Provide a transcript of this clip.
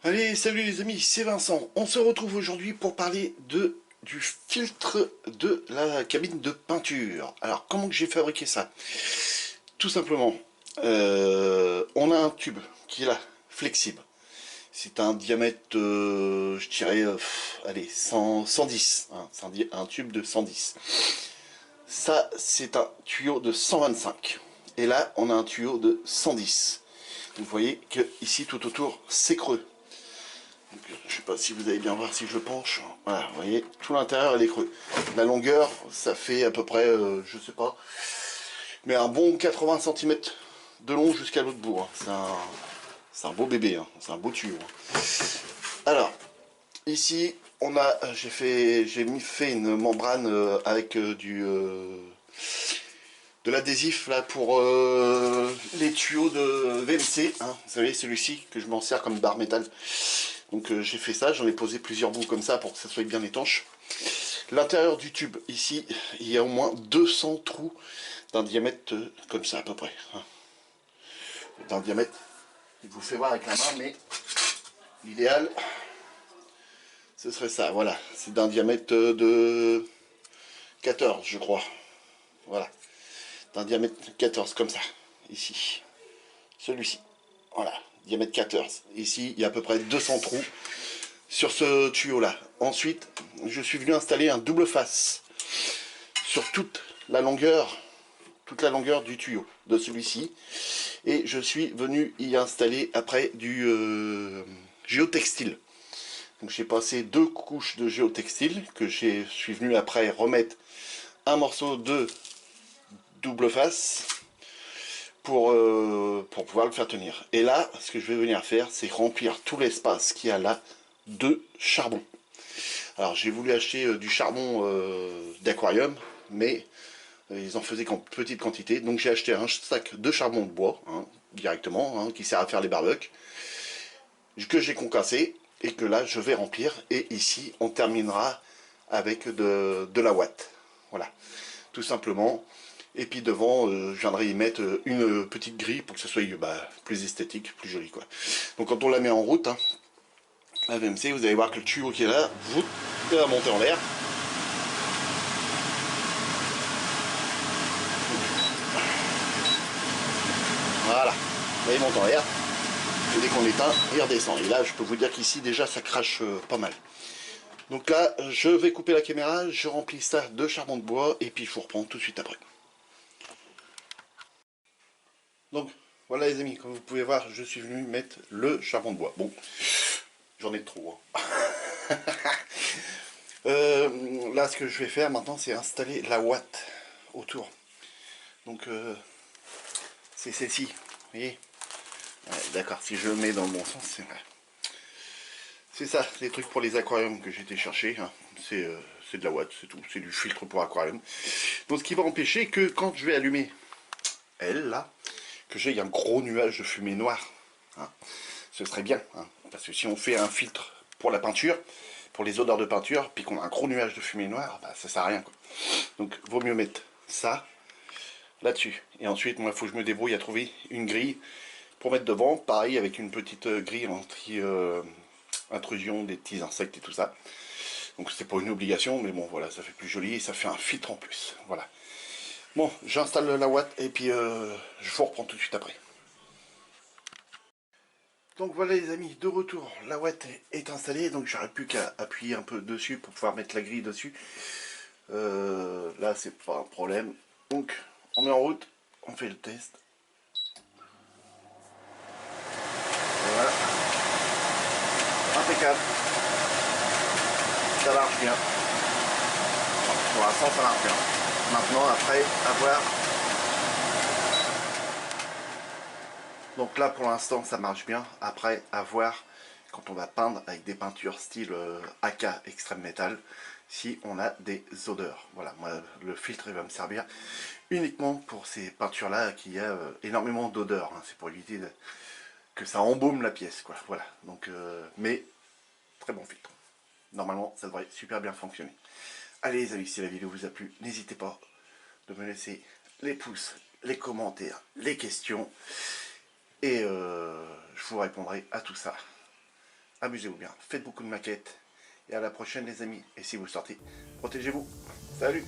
Allez, salut les amis, c'est Vincent. On se retrouve aujourd'hui pour parler du filtre de la cabine de peinture. Alors, comment que j'ai fabriqué ça? Tout simplement, on a un tube qui est là, flexible. C'est un diamètre, je dirais, allez, 110. Hein, c'est un tube de 110. Ça, c'est un tuyau de 125. Et là, on a un tuyau de 110. Vous voyez que ici, tout autour, c'est creux. Donc, je sais pas si vous allez bien voir si je penche. Voilà, vous voyez, tout l'intérieur elle est creux. La longueur, ça fait à peu près, je sais pas, mais un bon 80 cm de long jusqu'à l'autre bout. Hein. C'est un beau bébé, hein. C'est un beau tuyau. Hein. Alors, ici, on a, j'ai fait une membrane avec de l'adhésif là pour les tuyaux de VMC. Hein. Vous savez, celui-ci que je m'en sers comme barre métal. Donc j'ai fait ça, j'en ai posé plusieurs bouts comme ça pour que ça soit bien étanche. L'intérieur du tube, ici, il y a au moins 200 trous d'un diamètre comme ça à peu près. Hein. D'un diamètre, il vous fait voir avec la main, mais l'idéal, ce serait ça, voilà. C'est d'un diamètre de 14, je crois. Voilà. D'un diamètre 14, comme ça, ici. Celui-ci, voilà, diamètre 14. Ici, il y a à peu près 200 trous sur ce tuyau là. Ensuite, je suis venu installer un double face sur toute la longueur du tuyau de celui-ci, et je suis venu y installer après du géotextile. Donc j'ai passé 2 couches de géotextile que je suis venu après remettre un morceau de double face pour pouvoir le faire tenir. Et là, ce que je vais venir faire, c'est remplir tout l'espace qu'il y a là de charbon. Alors j'ai voulu acheter du charbon d'aquarium, mais ils en faisaient qu'en petite quantité. Donc j'ai acheté un sac de charbon de bois, hein, directement, hein, qui sert à faire les barbecues, que j'ai concassé, et que là je vais remplir. Et ici on terminera avec de la ouate. Voilà, tout simplement. Et puis devant, je viendrai y mettre une petite grille pour que ça soit plus esthétique, plus joli, quoi. Donc quand on la met en route, hein, la VMC, vous allez voir que le tuyau qui est là, il va monter en l'air. Voilà, là il monte en l'air. Et dès qu'on l'éteint, il redescend. Et là, je peux vous dire qu'ici, déjà, ça crache pas mal. Donc là, je vais couper la caméra, je remplis ça de charbon de bois, et puis je vous reprends tout de suite après. Donc, voilà les amis, comme vous pouvez voir, je suis venu mettre le charbon de bois. Bon, j'en ai trop. Hein. Là, ce que je vais faire maintenant, c'est installer la ouate autour. Donc, c'est celle-ci, vous voyez. Ouais, d'accord, si je le mets dans le bon sens, c'est vrai. C'est ça, les trucs pour les aquariums que j'ai été chercher. Hein. C'est de la ouate, c'est tout. C'est du filtre pour aquarium. Donc, ce qui va empêcher que quand je vais allumer elle, là, que j'ai un gros nuage de fumée noire. Hein. Ce serait bien, hein, parce que si on fait un filtre pour la peinture, pour les odeurs de peinture, puis qu'on a un gros nuage de fumée noire, bah, ça sert à rien, quoi. Donc vaut mieux mettre ça là-dessus. Et ensuite, moi, il faut que je me débrouille à trouver une grille pour mettre devant, pareil avec une petite grille anti-intrusion des petits insectes et tout ça. Donc c'est pas une obligation, mais bon voilà, ça fait plus joli et ça fait un filtre en plus. Voilà. Bon, j'installe la ouate et puis je vous reprends tout de suite après. Donc voilà les amis, de retour, la ouate est installée, donc j'aurais plus qu'à appuyer un peu dessus pour pouvoir mettre la grille dessus. Là c'est pas un problème. Donc on met en route, on fait le test. Et voilà. Impeccable. Ça marche bien. Pour l'instant ça marche bien. Maintenant après, à voir. Donc là pour l'instant ça marche bien. Après à voir quand on va peindre avec des peintures style AK extrême métal, si on a des odeurs. Voilà, moi le filtre il va me servir uniquement pour ces peintures là qui a énormément d'odeurs. Hein. C'est pour éviter que ça embaume la pièce, quoi. Voilà. Donc mais très bon filtre. Normalement ça devrait super bien fonctionner. Allez les amis, si la vidéo vous a plu, n'hésitez pas de me laisser les pouces, les commentaires, les questions. Et je vous répondrai à tout ça. Amusez-vous bien, faites beaucoup de maquettes. Et à la prochaine les amis. Et si vous sortez, protégez-vous. Salut!